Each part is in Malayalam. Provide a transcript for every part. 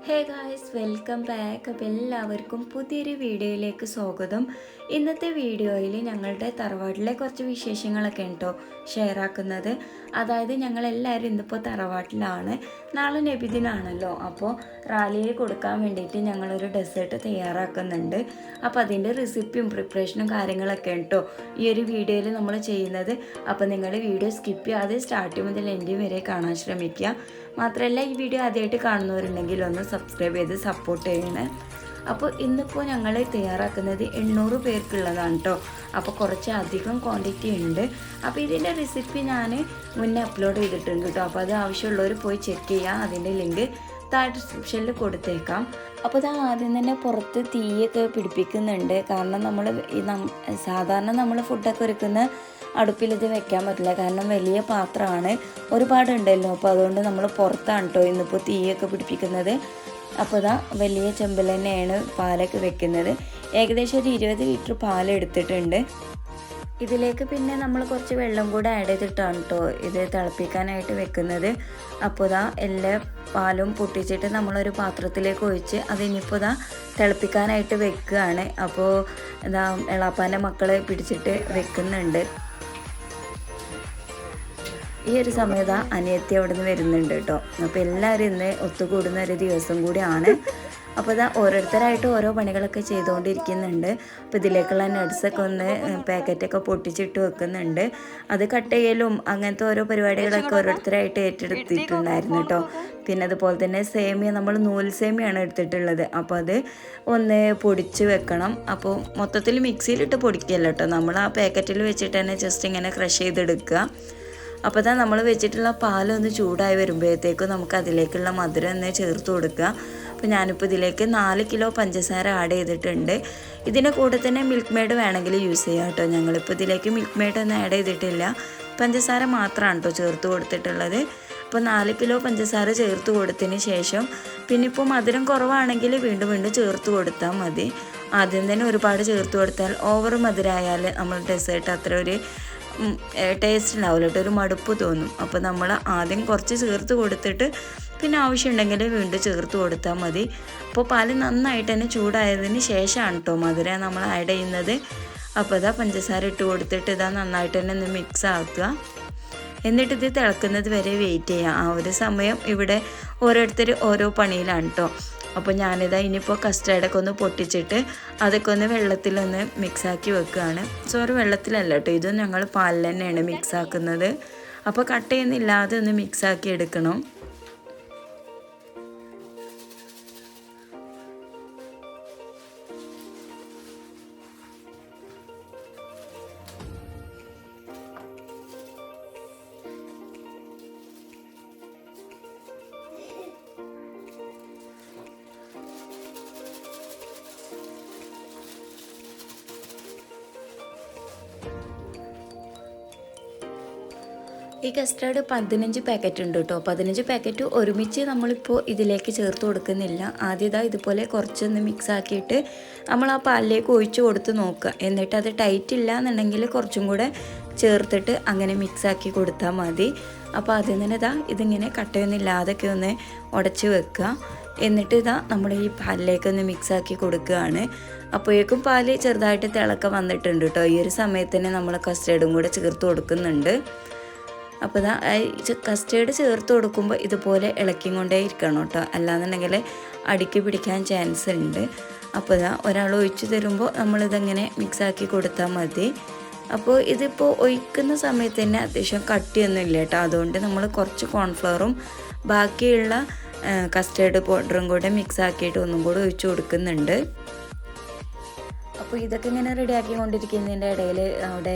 Hey guys, welcome back. അപ്പോൾ എല്ലാവർക്കും പുതിയൊരു വീഡിയോയിലേക്ക് സ്വാഗതം. ഇന്നത്തെ വീഡിയോയിൽ ഞങ്ങളുടെ തറവാട്ടിലെ കുറച്ച് വിശേഷങ്ങളൊക്കെ ഉണ്ടോ ഷെയർ ആക്കുന്നത്. അതായത് ഞങ്ങളെല്ലാവരും ഇന്നിപ്പോൾ തറവാട്ടിലാണ്. നാളെ നബിദിനാണല്ലോ, അപ്പോൾ റാലിയിൽ കൊടുക്കാൻ വേണ്ടിയിട്ട് ഞങ്ങളൊരു ഡെസേർട്ട് തയ്യാറാക്കുന്നുണ്ട്. അപ്പോൾ അതിൻ്റെ റെസിപ്പിയും പ്രിപ്പറേഷനും കാര്യങ്ങളൊക്കെ ഉണ്ടോ ഈ ഒരു വീഡിയോയിൽ നമ്മൾ ചെയ്യുന്നത്. അപ്പോൾ നിങ്ങൾ വീഡിയോ സ്കിപ്പ് ചെയ്യാതെ സ്റ്റാർട്ടിങ് മുതൽ എൻഡ് വരെ കാണാൻ ശ്രമിക്കുക. മാത്രമല്ല, ഈ വീഡിയോ ആദ്യമായിട്ട് കാണുന്നവരുണ്ടെങ്കിൽ ഒന്ന് സബ്സ്ക്രൈബ് ചെയ്ത് സപ്പോർട്ട് ചെയ്യണേ. അപ്പോൾ ഇന്നിപ്പോൾ ഞങ്ങൾ തയ്യാറാക്കുന്നത് 800 പേർക്കുള്ളതാണ് കേട്ടോ. അപ്പോൾ കുറച്ച് അധികം ക്വാണ്ടിറ്റി ഉണ്ട്. അപ്പോൾ ഇതിൻ്റെ റെസിപ്പി ഞാൻ മുന്നേ അപ്ലോഡ് ചെയ്തിട്ടുണ്ട് കേട്ടോ. അപ്പോൾ അത് ആവശ്യമുള്ളവർ പോയി ചെക്ക് ചെയ്യാം. അതിൻ്റെ ലിങ്ക് താഴെ ഡിസ്ക്രിപ്ഷനിൽ കൊടുത്തേക്കാം. അപ്പോൾ ഇത് ആദ്യം തന്നെ പുറത്ത് തീയൊക്കെ പിടിപ്പിക്കുന്നുണ്ട്. കാരണം സാധാരണ നമ്മൾ ഫുഡൊക്കെ ഒരുക്കുന്ന അടുപ്പിലിത് വെക്കാൻ പറ്റില്ല, കാരണം വലിയ പാത്രമാണ്, ഒരുപാടുണ്ടല്ലോ. അപ്പോൾ അതുകൊണ്ട് നമ്മൾ പുറത്താണ് കേട്ടോ ഇന്നിപ്പോൾ തീയൊക്കെ പിടിപ്പിക്കുന്നത്. അപ്പോൾ ഇതാ വലിയ ചെമ്പിൽ തന്നെയാണ് പാലൊക്കെ വെക്കുന്നത്. ഏകദേശം ഒരു 20 ലിറ്റർ പാലെടുത്തിട്ടുണ്ട്. ഇതിലേക്ക് പിന്നെ നമ്മൾ കുറച്ച് വെള്ളം കൂടെ ആഡ് ചെയ്തിട്ടാണ് കേട്ടോ ഇത് തിളപ്പിക്കാനായിട്ട് വെക്കുന്നത്. അപ്പോൾ ഇതാ എല്ലാ പാലും പൊട്ടിച്ചിട്ട് നമ്മളൊരു പാത്രത്തിലേക്ക് ഒഴിച്ച് അതിനിപ്പോൾ ഇതാ തിളപ്പിക്കാനായിട്ട് വെക്കുകയാണ്. അപ്പോൾ ഇതാ എളാപ്പാൻ്റെ മക്കളെ പിടിച്ചിട്ട് വെക്കുന്നുണ്ട്. ഈ ഒരു സമയത്ത് അനിയത്തി അവിടെ നിന്ന് വരുന്നുണ്ട് കേട്ടോ. അപ്പോൾ എല്ലാവരും ഇന്ന് ഒത്തുകൂടുന്ന ഒരു ദിവസം കൂടിയാണ്. അപ്പോൾ ഇതാ ഓരോരുത്തരായിട്ട് ഓരോ പണികളൊക്കെ ചെയ്തുകൊണ്ടിരിക്കുന്നുണ്ട്. അപ്പോൾ ഇതിലേക്കുള്ള നട്ട്സൊക്കെ ഒന്ന് പാക്കറ്റൊക്കെ പൊട്ടിച്ചിട്ട് വെക്കുന്നുണ്ട്. അത് കട്ട് ചെയ്യലും അങ്ങനത്തെ ഓരോ പരിപാടികളൊക്കെ ഓരോരുത്തരായിട്ട് ഏറ്റെടുത്തിട്ടുണ്ടായിരുന്നു കേട്ടോ. പിന്നെ അതുപോലെ തന്നെ സേമിയ, നമ്മൾ നൂൽ സേമിയാണ് എടുത്തിട്ടുള്ളത്. അപ്പോൾ അത് ഒന്ന് പൊടിച്ച് വെക്കണം. അപ്പോൾ മൊത്തത്തിൽ മിക്സിയിലിട്ട് പൊടിക്കല്ലോ കേട്ടോ, നമ്മൾ ആ പാക്കറ്റിൽ വെച്ചിട്ട് തന്നെ ജസ്റ്റ് ഇങ്ങനെ ക്രഷ് ചെയ്തെടുക്കുക. അപ്പോൾ തന്നെ നമ്മൾ വെച്ചിട്ടുള്ള പാലൊന്ന് ചൂടായി വരുമ്പോഴത്തേക്കും നമുക്ക് അതിലേക്കുള്ള മധുരം ഒന്ന് ചേർത്ത് കൊടുക്കുക. അപ്പോൾ ഞാനിപ്പോൾ ഇതിലേക്ക് 4 കിലോ പഞ്ചസാര ആഡ് ചെയ്തിട്ടുണ്ട്. ഇതിൻ്റെ കൂടെ തന്നെ മിൽക്ക് മെയ്ഡ് വേണമെങ്കിൽ യൂസ് ചെയ്യാം കേട്ടോ. ഞങ്ങളിപ്പോൾ ഇതിലേക്ക് മിൽക്ക് മെയ്ഡ് ഒന്നും ആഡ് ചെയ്തിട്ടില്ല, പഞ്ചസാര മാത്രമാണ് കേട്ടോ ചേർത്ത് കൊടുത്തിട്ടുള്ളത്. അപ്പോൾ 4 കിലോ പഞ്ചസാര ചേർത്ത് കൊടുത്തതിന് ശേഷം പിന്നെ ഇപ്പോൾ മധുരം കുറവാണെങ്കിൽ വീണ്ടും വീണ്ടും ചേർത്ത് കൊടുത്താൽ മതി. ആദ്യം തന്നെ ഒരുപാട് ചേർത്ത് കൊടുത്താൽ ഓവർ മധുരമായാൽ നമ്മൾ ഡെസേർട്ട് അത്ര ഒരു ടേസ്റ്റ് ഉണ്ടാവില്ല കേട്ടോ, ഒരു മടുപ്പ് തോന്നും. അപ്പോൾ നമ്മൾ ആദ്യം കുറച്ച് ചേർത്ത് കൊടുത്തിട്ട് പിന്നെ ആവശ്യമുണ്ടെങ്കിൽ വീണ്ടും ചേർത്ത് കൊടുത്താൽ മതി. അപ്പോൾ പാല് നന്നായിട്ട് തന്നെ ചൂടായതിന് ശേഷമാണ് കേട്ടോ മധുരം നമ്മൾ ആഡ് ചെയ്യുന്നത്. അപ്പോൾ ഇതാ പഞ്ചസാര ഇട്ട് കൊടുത്തിട്ട് ഇതാ നന്നായിട്ട് തന്നെ ഒന്ന് മിക്സ് ആക്കുക. എന്നിട്ട് ഇത് തിളക്കുന്നത് വരെ വെയിറ്റ് ചെയ്യാം. ആ ഒരു സമയം ഇവിടെ ഓരോരുത്തർ ഓരോ പണിയിലാണ് കേട്ടോ. അപ്പോൾ ഞാനിതാ ഇനിയിപ്പോൾ കസ്റ്റേർഡൊക്കെ ഒന്ന് പൊട്ടിച്ചിട്ട് അതൊക്കെ ഒന്ന് വെള്ളത്തിലൊന്ന് മിക്സാക്കി വെക്കുകയാണ്. വെള്ളത്തിലല്ല കേട്ടോ, ഇത് ഞങ്ങൾ പാലിൽ തന്നെയാണ് മിക്സാക്കുന്നത്. അപ്പോൾ കട്ട് ചെയ്യുന്നില്ലാതെ ഒന്ന് മിക്സാക്കി എടുക്കണം. ഈ കസ്റ്റേർഡ് 15 പാക്കറ്റ് ഉണ്ട് കേട്ടോ. 15 പാക്കറ്റ് ഒരുമിച്ച് നമ്മളിപ്പോൾ ഇതിലേക്ക് ചേർത്ത് കൊടുക്കുന്നില്ല. ആദ്യം ഇതുപോലെ കുറച്ചൊന്ന് മിക്സ് ആക്കിയിട്ട് നമ്മൾ ആ പാലിലേക്ക് ഒഴിച്ച് കൊടുത്ത് നോക്കുക. എന്നിട്ട് അത് ടൈറ്റ് ഇല്ല എന്നുണ്ടെങ്കിൽ കുറച്ചും കൂടെ ചേർത്തിട്ട് അങ്ങനെ മിക്സ് ആക്കി കൊടുത്താൽ മതി. അപ്പോൾ ആദ്യം തന്നെ ഇതിങ്ങനെ കട്ടയൊന്നുമില്ലാതൊക്കെ ഒന്ന് ഉടച്ച് വെക്കുക. എന്നിട്ട് നമ്മൾ ഈ പാലിലേക്കൊന്ന് മിക്സ് ആക്കി കൊടുക്കുകയാണ്. അപ്പോഴേക്കും പാല് ചെറുതായിട്ട് തിളക്കം വന്നിട്ടുണ്ട് കേട്ടോ. ഈ ഒരു സമയത്ത് തന്നെ നമ്മൾ കസ്റ്റേർഡും കൂടെ ചേർത്ത് കൊടുക്കുന്നുണ്ട്. അപ്പോൾ കസ്റ്റേർഡ് ചേർത്ത് കൊടുക്കുമ്പോൾ ഇതുപോലെ ഇളക്കിക്കൊണ്ടേ ഇരിക്കണം കേട്ടോ, അല്ലാന്നുണ്ടെങ്കിൽ അടിക്ക് പിടിക്കാൻ ചാൻസ് ഉണ്ട്. അപ്പോൾ ഒരാൾ ഒഴിച്ച് തരുമ്പോൾ നമ്മളിതങ്ങനെ മിക്സാക്കി കൊടുത്താൽ മതി. അപ്പോൾ ഇതിപ്പോൾ ഒഴിക്കുന്ന സമയത്ത് തന്നെ അത്യാവശ്യം കട്ടിയൊന്നും ഇല്ല കേട്ടോ. അതുകൊണ്ട് നമ്മൾ കുറച്ച് കോൺഫ്ലവറും ബാക്കിയുള്ള കസ്റ്റേർഡ് പൗഡറും കൂടെ മിക്സാക്കിയിട്ട് ഒന്നും കൂടെ ഒഴിച്ച് കൊടുക്കുന്നുണ്ട്. അപ്പോൾ ഇതൊക്കെ ഇങ്ങനെ റെഡിയാക്കി കൊണ്ടിരിക്കുന്നതിൻ്റെ ഇടയിൽ അവിടെ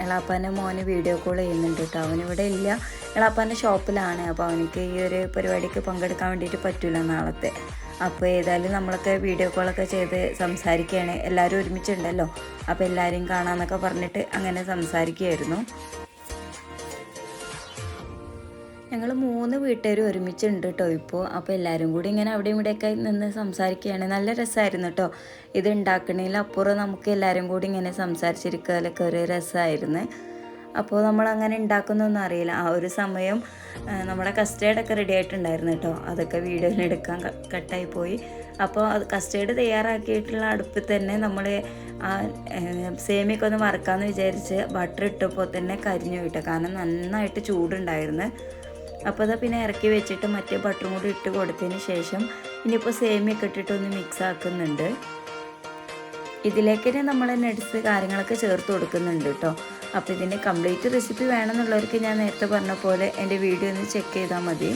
എളാപ്പാൻ്റെ മോന് വീഡിയോ കോൾ ചെയ്യുന്നുണ്ട് കേട്ടോ. അവനിവിടെ ഇല്ല, എളാപ്പാൻ്റെ ഷോപ്പിലാണ്. അപ്പോൾ അവനിക്ക് ഈ ഒരു പരിപാടിക്ക് പങ്കെടുക്കാൻ വേണ്ടിയിട്ട് പറ്റില്ല നാളത്തെ. അപ്പോൾ ഏതായാലും നമ്മളൊക്കെ വീഡിയോ കോളൊക്കെ ചെയ്ത് സംസാരിക്കുകയാണ്. എല്ലാവരും ഒരുമിച്ചുണ്ടല്ലോ, അപ്പോൾ എല്ലാവരെയും കാണാമെന്നൊക്കെ പറഞ്ഞിട്ട് അങ്ങനെ സംസാരിക്കുകയായിരുന്നു. ഞങ്ങൾ 3 വീട്ടുകാരും ഒരുമിച്ചുണ്ട് കേട്ടോ ഇപ്പോൾ. അപ്പോൾ എല്ലാവരും കൂടി ഇങ്ങനെ അവിടെയും ഇവിടെയൊക്കെ നിന്ന് സംസാരിക്കുകയാണ്. നല്ല രസമായിരുന്നു കേട്ടോ. ഇത് ഉണ്ടാക്കണേൽ അപ്പുറം നമുക്ക് എല്ലാവരും കൂടി ഇങ്ങനെ സംസാരിച്ചിരിക്കാനൊക്കെ ഒരു രസമായിരുന്നു. അപ്പോൾ നമ്മളങ്ങനെ ഉണ്ടാക്കുന്നൊന്നും അറിയില്ല. ആ ഒരു സമയം നമ്മുടെ കസ്റ്റേർഡൊക്കെ റെഡി ആയിട്ടുണ്ടായിരുന്നു കേട്ടോ. അതൊക്കെ വീഡിയോയിൽ എടുക്കാൻ കട്ടായി പോയി. അപ്പോൾ അത് കസ്റ്റേർഡ് തയ്യാറാക്കിയിട്ടുള്ള അടുപ്പിൽ തന്നെ നമ്മൾ ആ സേമിയൊക്കെ ഒന്ന് വറുക്കാമെന്ന് വിചാരിച്ച് ബട്ടർ ഇട്ടപ്പോൾ തന്നെ കരിഞ്ഞു പോയിട്ട്, കാരണം നന്നായിട്ട് ചൂടുണ്ടായിരുന്നു. അപ്പോൾ അത് പിന്നെ ഇറക്കി വെച്ചിട്ട് മറ്റേ ബട്ടറും കൂടി ഇട്ട് കൊടുത്തതിന് ശേഷം ഇനിയിപ്പോൾ സേമിയൊക്കെ ഇട്ടിട്ടൊന്ന് മിക്സ് ആക്കുന്നുണ്ട്. ഇതിലേക്ക് തന്നെ നമ്മൾ നട്ട്സ് കാര്യങ്ങളൊക്കെ ചേർത്ത് കൊടുക്കുന്നുണ്ട് കേട്ടോ. അപ്പോൾ ഇതിൻ്റെ കംപ്ലീറ്റ് റെസിപ്പി വേണമെന്നുള്ളവർക്ക് ഞാൻ നേരത്തെ പറഞ്ഞ പോലെ എൻ്റെ വീഡിയോ ഒന്ന് ചെക്ക് ചെയ്താൽ മതി.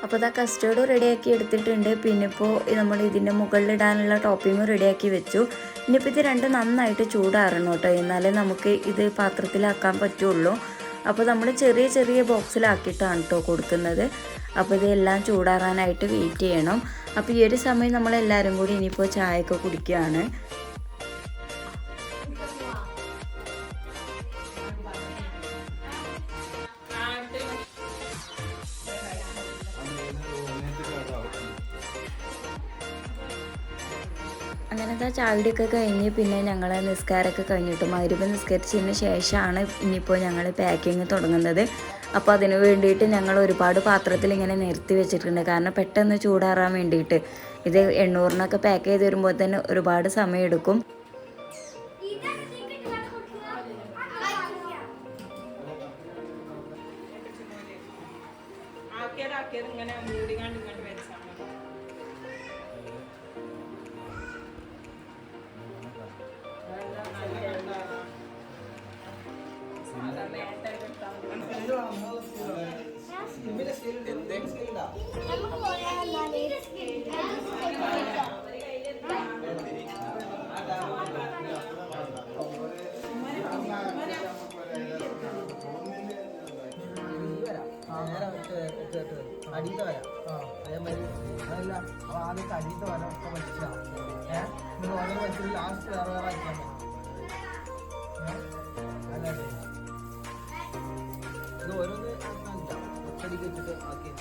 അപ്പോൾ ഇതാ കസ്റ്റേർഡ് റെഡിയാക്കി എടുത്തിട്ടുണ്ട്. പിന്നെ ഇപ്പോൾ നമ്മൾ ഇതിൻ്റെ മുകളിലിടാനുള്ള ടോപ്പിംഗ് റെഡിയാക്കി വെച്ചു. ഇനിയിപ്പോൾ ഇത് രണ്ടും നന്നായിട്ട് ചൂടാറണം കേട്ടോ, എന്നാലേ നമുക്ക് ഇത് പാത്രത്തിലാക്കാൻ പറ്റുള്ളൂ. അപ്പോൾ നമ്മൾ ചെറിയ ചെറിയ ബോക്സിലാക്കിയിട്ടാണ് കേട്ടോ കൊടുക്കുന്നത്. അപ്പോൾ ഇതെല്ലാം ചൂടാറാനായിട്ട് വെയിറ്റ് ചെയ്യണം. അപ്പോൾ ഈ ഒരു സമയം നമ്മളെല്ലാവരും കൂടി ഇനിയിപ്പോൾ ചായയൊക്കെ കുടിക്കുകയാണ്. അങ്ങനത്തെ ചായയുടെയൊക്കെ കഴിഞ്ഞ് പിന്നെ ഞങ്ങൾ നിസ്കാരമൊക്കെ കഴിഞ്ഞിട്ട് മഗ്‌രിബ് നിസ്കരിച്ചതിന് ശേഷമാണ് ഇനിയിപ്പോൾ ഞങ്ങൾ പാക്കിങ് തുടങ്ങുന്നത്. അപ്പോൾ അതിന് വേണ്ടിയിട്ട് ഞങ്ങൾ ഒരുപാട് പാത്രത്തിൽ ഇങ്ങനെ നിരത്തി വെച്ചിട്ടുണ്ട്, കാരണം പെട്ടെന്ന് ചൂടാറാൻ വേണ്ടിയിട്ട്. ഇത് 800-നൊക്കെ പാക്ക് ചെയ്ത് വരുമ്പോൾ തന്നെ ഒരുപാട് സമയം എടുക്കും. ഓരോന്ന് ഒറ്റടിക്ക് വെച്ചിട്ട് ആക്കി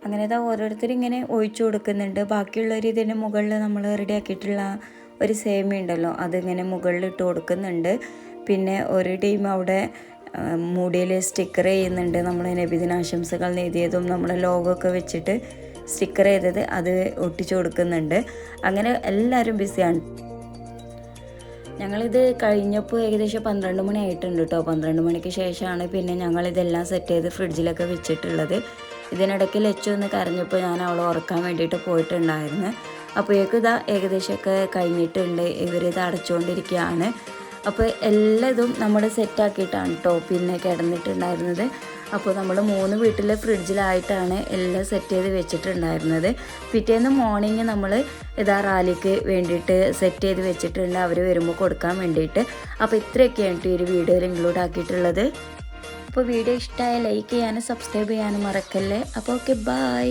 അങ്ങനെ ഇതാ ഓരോരുത്തരും ഇങ്ങനെ ഒഴിച്ചു കൊടുക്കുന്നുണ്ട്. ബാക്കിയുള്ളവർ ഇതിന് മുകളിൽ നമ്മൾ റെഡിയാക്കിയിട്ടുള്ള ഒരു സേമിയ ഉണ്ടല്ലോ അതിങ്ങനെ മുകളിൽ ഇട്ട് കൊടുക്കുന്നുണ്ട്. പിന്നെ ഒരു ടീം അവിടെ മൂടിയിൽ സ്റ്റിക്കർ ചെയ്യുന്നുണ്ട്. നമ്മൾ നബിദിനാശംസകൾ എഴുതിയതും നമ്മൾ ലോഗോ ഒക്കെ വെച്ചിട്ട് സ്റ്റിക്കർ ചെയ്തത് അത് ഒട്ടിച്ചു കൊടുക്കുന്നുണ്ട്. അങ്ങനെ എല്ലാവരും ബിസിയാണ്. ഞങ്ങളിത് കഴിഞ്ഞപ്പോൾ ഏകദേശം 12 മണി ആയിട്ടുണ്ട് കേട്ടോ. 12 മണിക്ക് ശേഷമാണ് പിന്നെ ഞങ്ങളിതെല്ലാം സെറ്റ് ചെയ്ത് ഫ്രിഡ്ജിലൊക്കെ വെച്ചിട്ടുള്ളത്. ഇതിനിടയ്ക്ക് ലച്ചു ഒന്ന് കരഞ്ഞപ്പോൾ ഞാൻ അവളെ ഉറക്കാൻ വേണ്ടിയിട്ട് പോയിട്ടുണ്ടായിരുന്നു. അപ്പോഴേക്കും ഇതാ ഏകദേശമൊക്കെ കഴിഞ്ഞിട്ടുണ്ട്. ഇവരിത് അടച്ചുകൊണ്ടിരിക്കുകയാണ്. അപ്പോൾ എല്ലാതും നമ്മൾ സെറ്റാക്കിയിട്ടാണ് കേട്ടോ പിന്നെ കിടന്നിട്ടുണ്ടായിരുന്നത്. അപ്പോൾ നമ്മൾ 3 വീട്ടിലെ ഫ്രിഡ്ജിലായിട്ടാണ് എല്ലാം സെറ്റ് ചെയ്ത് വെച്ചിട്ടുണ്ടായിരുന്നത്. പിറ്റേന്ന് മോർണിംഗ് നമ്മൾ ഇതാ റാലിക്ക് വേണ്ടിയിട്ട് സെറ്റ് ചെയ്ത് വെച്ചിട്ടുണ്ട്, അവർ വരുമ്പോൾ കൊടുക്കാൻ വേണ്ടിയിട്ട്. അപ്പോൾ ഇത്രയൊക്കെയാണ് ഈ ഒരു വീഡിയോയിൽ ഇൻക്ലൂഡ് ആക്കിയിട്ടുള്ളത്. അപ്പോൾ വീഡിയോ ഇഷ്ടമായ ലൈക്ക് ചെയ്യാനും സബ്സ്ക്രൈബ് ചെയ്യാനും മറക്കല്ലേ. അപ്പോൾ ഓക്കെ, ബൈ.